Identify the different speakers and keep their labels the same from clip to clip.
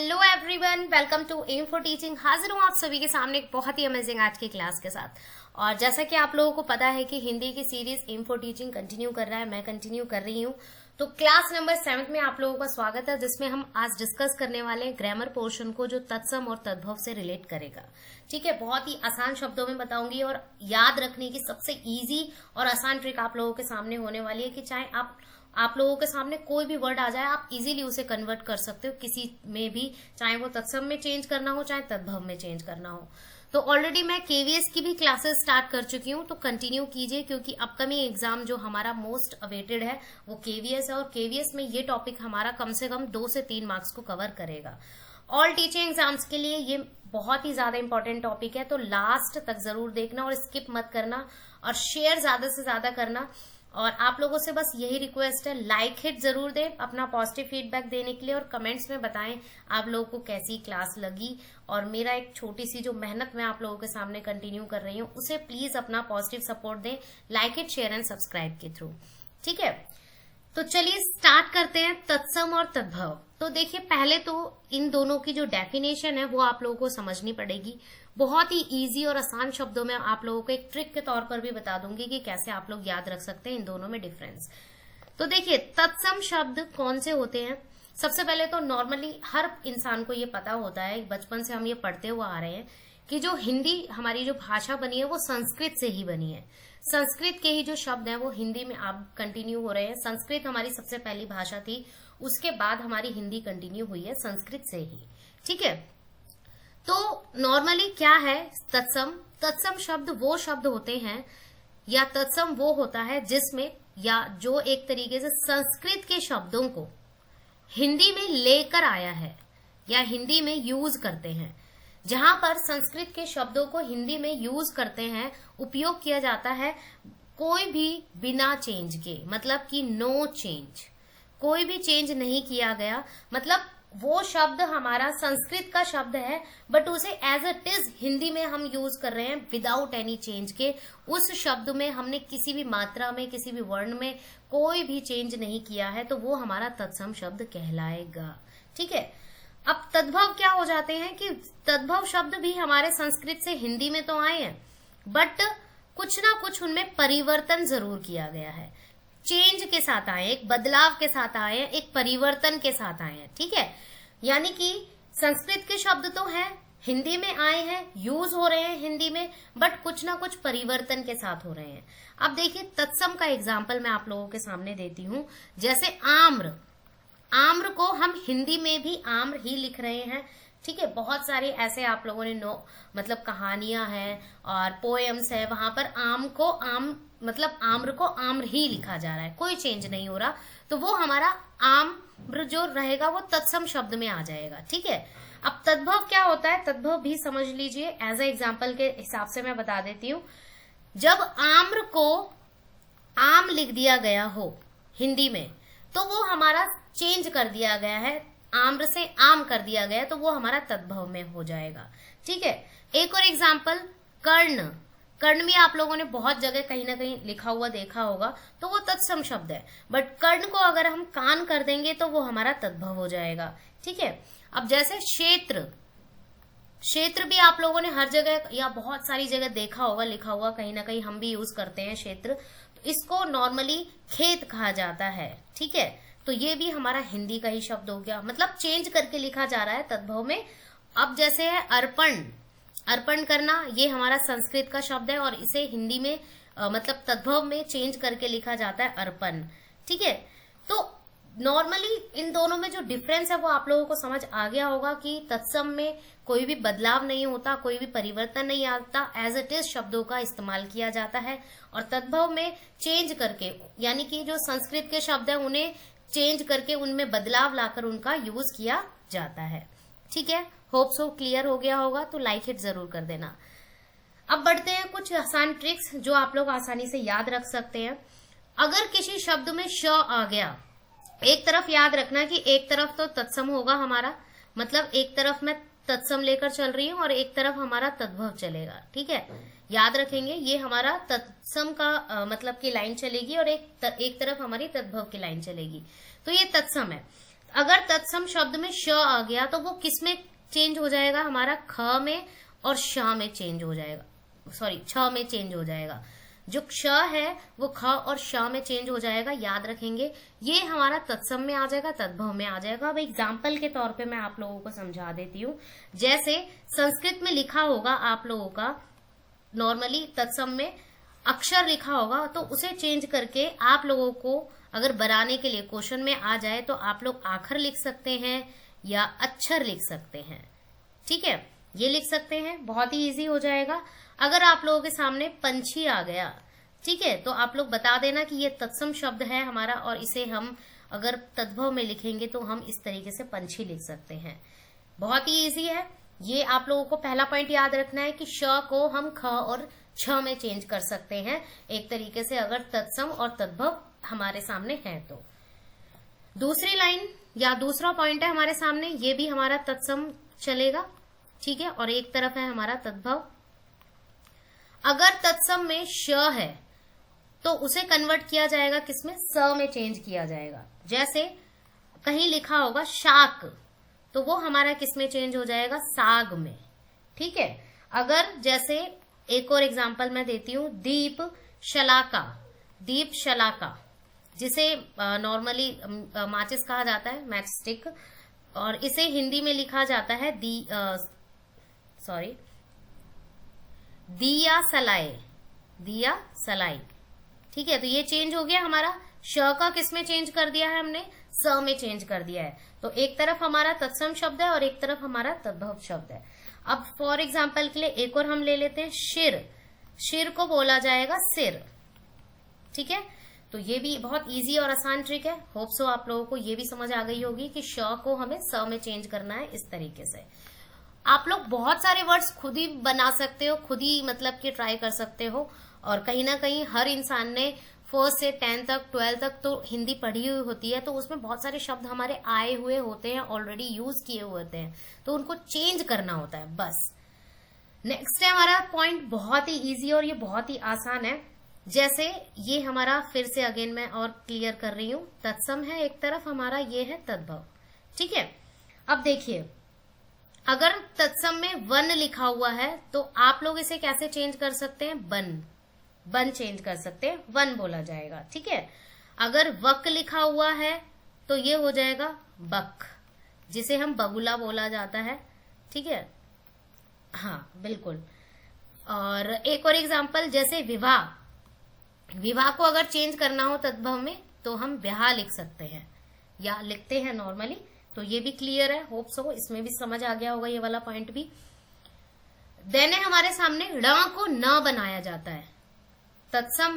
Speaker 1: Hello everyone, welcome to M for teaching. हाजिर हूँ आप सभी के सामने एक बहुत ही अमेजिंग आज की क्लास के साथ। और जैसा कि आप लोगों को पता है कि हिंदी की series M for teaching continue कर रहा है, मैं कंटिन्यू कर रही हूँ। तो क्लास नंबर 7 में आप लोगों का स्वागत है, जिसमें हम आज डिस्कस करने वाले हैं ग्रामर पोर्शन को, जो तत्सम और तद्भव से रिलेट करेगा। ठीक है, बहुत ही आसान शब्दों में बताऊंगी और याद रखने की सबसे इजी और आसान ट्रिक आप लोगों के सामने होने वाली है कि चाहे आप लोगों के सामने कोई भी वर्ड आ जाए, आप इजीली उसे कन्वर्ट कर सकते हो किसी में भी, चाहे वो तत्सम में चेंज करना हो चाहे तद्भव में चेंज करना हो। तो ऑलरेडी मैं केवीएस की भी क्लासेस स्टार्ट कर चुकी हूँ, तो कंटिन्यू कीजिए क्योंकि अपकमिंग एग्जाम जो हमारा मोस्ट अवेटेड है वो केवीएस है, और केवीएस में ये टॉपिक हमारा कम से कम 2 से 3 मार्क्स को कवर करेगा। ऑल टीचिंग एग्जाम्स के लिए ये बहुत ही ज्यादा इंपॉर्टेंट टॉपिक है, तो लास्ट तक जरूर देखना और स्किप मत करना और शेयर ज्यादा से ज्यादा करना। और आप लोगों से बस यही रिक्वेस्ट है, लाइक हिट जरूर दें अपना पॉजिटिव फीडबैक देने के लिए, और कमेंट्स में बताएं आप लोगों को कैसी क्लास लगी। और मेरा एक छोटी सी जो मेहनत मैं आप लोगों के सामने कंटिन्यू कर रही हूँ, उसे प्लीज अपना पॉजिटिव सपोर्ट दें like hit, share and subscribe के थ्रू। ठीक है, तो चलिए स्टार्ट करते हैं तत्सम और तद्भव। तो देखिए, पहले तो इन दोनों की जो डेफिनेशन है वो आप लोगों को समझनी पड़ेगी। बहुत ही इजी और आसान शब्दों में आप लोगों को एक ट्रिक के तौर पर भी बता दूंगी कि कैसे आप लोग याद रख सकते हैं इन दोनों में डिफरेंस। तो देखिए, तत्सम शब्द कौन से होते हैं। सबसे पहले तो नॉर्मली हर इंसान को ये पता होता है, बचपन से हम ये पढ़ते हुए आ रहे हैं कि जो हिंदी हमारी जो भाषा बनी है वो संस्कृत से ही बनी है। संस्कृत के ही जो शब्द हैं वो हिंदी में अब कंटिन्यू हो रहे हैं। संस्कृत हमारी सबसे पहली भाषा थी, उसके बाद हमारी हिंदी कंटिन्यू हुई है संस्कृत से ही। ठीक है, तो नॉर्मली क्या है तत्सम। तत्सम शब्द वो शब्द होते हैं, या तत्सम वो होता है जिसमें, या जो एक तरीके से संस्कृत के शब्दों को हिंदी में लेकर आया है या हिंदी में यूज करते हैं। जहां पर संस्कृत के शब्दों को हिंदी में यूज करते हैं, उपयोग किया जाता है, कोई भी बिना चेंज के, मतलब कि नो चेंज, कोई भी चेंज नहीं किया गया। मतलब वो शब्द हमारा संस्कृत का शब्द है, बट उसे एज इट इज हिंदी में हम यूज कर रहे हैं विदाउट एनी चेंज के। उस शब्द में हमने किसी भी मात्रा में, किसी भी वर्ण में कोई भी चेंज नहीं किया है, तो वो हमारा तत्सम शब्द कहलाएगा। ठीक है, अब तद्भव क्या हो जाते हैं कि तद्भव शब्द भी हमारे संस्कृत से हिंदी में तो आए हैं, बट कुछ ना कुछ उनमें परिवर्तन जरूर किया गया है। चेंज के साथ आए, एक बदलाव के साथ आए हैं, एक परिवर्तन के साथ आए हैं। ठीक है, यानी कि संस्कृत के शब्द तो हैं, हिंदी में आए हैं, यूज हो रहे हैं हिंदी में, बट कुछ ना कुछ परिवर्तन के साथ हो रहे हैं। अब देखिए, तत्सम का एग्जाम्पल मैं आप लोगों के सामने देती हूँ। जैसे आम्र, आम्र को हम हिंदी में भी आम्र ही लिख रहे हैं। ठीक है, बहुत सारे ऐसे आप लोगों ने मतलब कहानियां हैं और पोएम्स है, वहां पर आम को आम, मतलब आम्र को आम्र ही लिखा जा रहा है, कोई चेंज नहीं हो रहा, तो वो हमारा आम्र जो रहेगा वो तत्सम शब्द में आ जाएगा। ठीक है, अब तद्भव क्या होता है, तद्भव भी समझ लीजिए, एज ए एग्जाम्पल के हिसाब से मैं बता देती हूँ। जब आम्र को आम लिख दिया गया हो हिंदी में, तो वो हमारा चेंज कर दिया गया है, आम्र से आम कर दिया गया, तो वो हमारा तद्भव में हो जाएगा। ठीक है, एक और एग्जाम्पल, कर्ण। कर्ण भी आप लोगों ने बहुत जगह कहीं ना कहीं लिखा हुआ देखा होगा, तो वो तत्सम शब्द है, बट कर्ण को अगर हम कान कर देंगे तो वो हमारा तद्भव हो जाएगा। ठीक है, अब जैसे क्षेत्र, क्षेत्र भी आप लोगों ने हर जगह या बहुत सारी जगह देखा होगा लिखा हुआ, कहीं ना कहीं हम भी यूज करते हैं क्षेत्र। तो इसको नॉर्मली खेत कहा जाता है। ठीक है, तो ये भी हमारा हिंदी का ही शब्द हो गया, मतलब चेंज करके लिखा जा रहा है तद्भव में। अब जैसे है अर्पण, अर्पण करना, ये हमारा संस्कृत का शब्द है और इसे हिंदी में मतलब तद्भव में चेंज करके लिखा जाता है अर्पण। ठीक है, तो नॉर्मली इन दोनों में जो डिफरेंस है वो आप लोगों को समझ आ गया होगा कि तत्सम में कोई भी बदलाव नहीं होता, कोई भी परिवर्तन नहीं आता, एज इट इज शब्दों का इस्तेमाल किया जाता है, और तद्भव में चेंज करके, यानी कि जो संस्कृत के शब्द है उन्हें चेंज करके उनमें बदलाव लाकर उनका यूज किया जाता है। ठीक है, होप सो क्लियर हो गया होगा, तो लाइक हिट जरूर कर देना। अब बढ़ते हैं कुछ आसान ट्रिक्स जो आप लोग आसानी से याद रख सकते हैं। अगर किसी शब्द में श आ गया, एक तरफ याद रखना कि एक तरफ तो तत्सम होगा हमारा, मतलब एक तरफ मैं तत्सम लेकर चल रही हूँ और एक तरफ हमारा तद्भव चलेगा। ठीक है, याद रखेंगे, ये हमारा तत्सम का मतलब की लाइन चलेगी और एक तरफ हमारी तद्भव की लाइन चलेगी, तो ये तत्सम है। अगर तत्सम शब्द में श आ गया तो वो किस में चेंज हो जाएगा, हमारा ख में और श में चेंज हो जाएगा, सॉरी छ में चेंज हो जाएगा। जो क्ष है वो ख और श में चेंज हो जाएगा, याद रखेंगे। ये हमारा तत्सम में आ जाएगा, तद्भव में आ जाएगा। अब एग्जाम्पल के तौर पे मैं आप लोगों को समझा देती हूँ। जैसे संस्कृत में लिखा होगा आप लोगों का, नॉर्मली तत्सम में अक्षर लिखा होगा, तो उसे चेंज करके आप लोगों को अगर बनाने के लिए क्वेश्चन में आ जाए तो आप लोग आखर लिख सकते हैं या अक्षर लिख सकते हैं। ठीक है, ये लिख सकते हैं, बहुत ही इजी हो जाएगा। अगर आप लोगों के सामने पंछी आ गया, ठीक है, तो आप लोग बता देना कि ये तत्सम शब्द है हमारा, और इसे हम अगर तद्भव में लिखेंगे तो हम इस तरीके से पंछी लिख सकते हैं। बहुत ही इजी है। ये आप लोगों को पहला पॉइंट याद रखना है कि श को हम ख और छ में चेंज कर सकते हैं एक तरीके से, अगर तत्सम और तद्भव हमारे सामने है तो। दूसरी लाइन या दूसरा पॉइंट है हमारे सामने, ये भी हमारा तत्सम चलेगा, ठीक है, और एक तरफ है हमारा तद्भव। अगर तत्सम में श है तो उसे कन्वर्ट किया जाएगा किसमें, स में चेंज किया जाएगा। जैसे कहीं लिखा होगा शाक, तो वो हमारा किसमें चेंज हो जाएगा, साग में। ठीक है, अगर जैसे एक और एग्जांपल मैं देती हूं, दीप शलाका, दीप शलाका, जिसे नॉर्मली माचिस कहा जाता है, मैच स्टिक, और इसे हिंदी में लिखा जाता है दिया सलाए, दिया सलाई। ठीक है, तो ये चेंज हो गया हमारा, श का किसमें चेंज कर दिया है हमने, स में चेंज कर दिया है। तो एक तरफ हमारा तत्सम शब्द है और एक तरफ हमारा तद्भव शब्द है। अब फॉर एग्जाम्पल के लिए एक और हम ले लेते हैं, शिर, शिर को बोला जाएगा सिर। ठीक है, तो ये भी बहुत इजी और आसान ट्रिक है। होप सो आप लोगों को ये भी समझ आ गई होगी कि श को हमें स में चेंज करना है इस तरीके से। आप लोग बहुत सारे वर्ड्स खुद ही बना सकते हो, खुद ही मतलब कि ट्राई कर सकते हो, और कहीं ना कहीं हर इंसान ने 1st से 10th तक 12th तक तो हिंदी पढ़ी हुई होती है, तो उसमें बहुत सारे शब्द हमारे आए हुए होते हैं, ऑलरेडी यूज किए हुए होते हैं, तो उनको चेंज करना होता है बस। नेक्स्ट है हमारा पॉइंट, बहुत ही इजी और ये बहुत ही आसान है। जैसे ये हमारा, फिर से अगेन मैं और क्लियर कर रही हूं, तत्सम है एक तरफ हमारा, ये है तद्भव। ठीक है, अब देखिए अगर तत्सम में वन लिखा हुआ है तो आप लोग इसे कैसे चेंज कर सकते हैं, बन, बन चेंज कर सकते हैं, वन बोला जाएगा। ठीक है, अगर वक लिखा हुआ है तो ये हो जाएगा बक, जिसे हम बगुला बोला जाता है। ठीक है, हाँ बिल्कुल। और एक और एग्जांपल, जैसे विवाह, विवाह को अगर चेंज करना हो तद्भव में तो हम ब्याह लिख सकते हैं या लिखते हैं नॉर्मली। तो ये भी क्लियर है, होप सो इसमें भी समझ आ गया होगा ये वाला पॉइंट भी। देन है हमारे सामने, ण को न बनाया जाता है तत्सम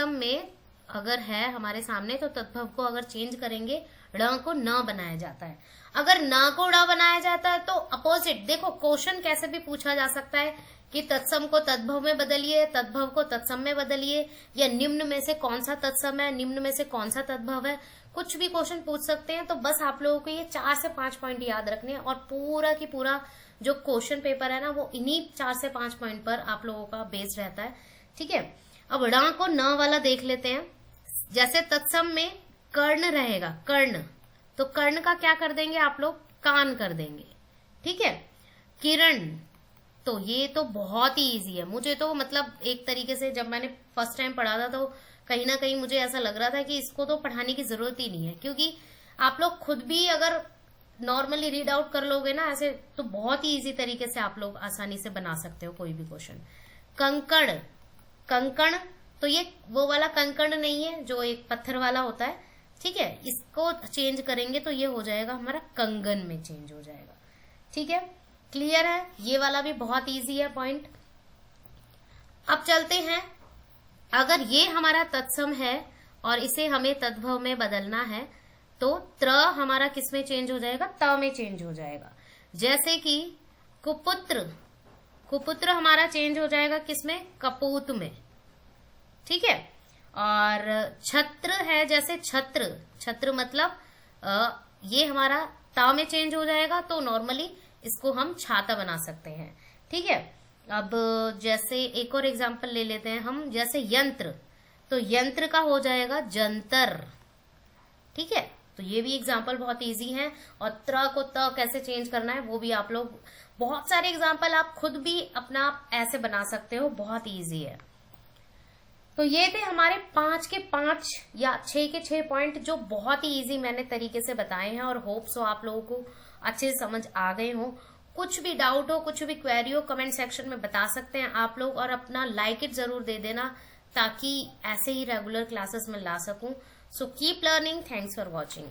Speaker 1: में अगर है हमारे सामने तो तद्भव को अगर चेंज करेंगे ण को न बनाया जाता है। अगर न को ड़ बनाया जाता है तो अपोजिट, देखो क्वेश्चन कैसे भी पूछा जा सकता है कि तत्सम को तद्भव में बदलिए, तद्भव को तत्सम में बदलिए, या निम्न में से कौन सा तत्सम है, निम्न में से कौन सा तद्भव है, कुछ भी क्वेश्चन पूछ सकते हैं। तो बस आप लोगों को ये 4 से 5 पॉइंट याद रखने हैं, और पूरा की पूरा जो क्वेश्चन पेपर है ना वो इन्हीं 4 से 5 पॉइंट पर आप लोगों का बेस रहता है। ठीक है, अब ण को न वाला देख लेते हैं। जैसे तत्सम में कर्ण रहेगा, कर्ण, तो कर्ण का क्या कर देंगे आप लोग, कान कर देंगे। ठीक है, किरण, तो ये तो बहुत ही इजी है। मुझे तो मतलब एक तरीके से जब मैंने फर्स्ट टाइम पढ़ा था तो कहीं ना कहीं मुझे ऐसा लग रहा था कि इसको तो पढ़ाने की जरूरत ही नहीं है, क्योंकि आप लोग खुद भी अगर नॉर्मली रीड आउट कर लोगे ना ऐसे, तो बहुत ही इजी तरीके से आप लोग आसानी से बना सकते हो कोई भी क्वेश्चन। कंकड़, कंकण, तो ये वो वाला कंकड़ नहीं है जो एक पत्थर वाला होता है। ठीक है, इसको चेंज करेंगे तो ये हो जाएगा हमारा कंगन में चेंज हो जाएगा। ठीक है, क्लियर है, ये वाला भी बहुत इजी है पॉइंट। अब चलते हैं, अगर ये हमारा तत्सम है और इसे हमें तद्भव में बदलना है तो त्र हमारा किसमें चेंज हो जाएगा, त में चेंज हो जाएगा। जैसे कि कुपुत्र, कुपुत्र हमारा चेंज हो जाएगा किसमें, कपूत में। ठीक है, और छत्र है, जैसे छत्र, छत्र मतलब ये हमारा ता में चेंज हो जाएगा, तो नॉर्मली इसको हम छाता बना सकते हैं। ठीक है, अब जैसे एक और एग्जांपल ले लेते हैं हम, जैसे यंत्र, तो यंत्र का हो जाएगा जंतर। ठीक है, तो ये भी एग्जाम्पल बहुत इजी है। और त्र को त कैसे चेंज करना है वो भी आप लोग, बहुत सारे एग्जाम्पल आप खुद भी अपना ऐसे बना सकते हो, बहुत इजी है। तो ये थे हमारे 5 के 5 या 6 के 6 पॉइंट जो बहुत ही इजी मैंने तरीके से बताए हैं, और होप सो आप लोगों को अच्छे से समझ आ गए हो। कुछ भी डाउट हो, कुछ भी क्वेरी हो, कमेंट सेक्शन में बता सकते हैं आप लोग, और अपना लाइक इट जरूर दे देना ताकि ऐसे ही रेगुलर क्लासेस में ला सकूं। So keep learning, thanks for watching.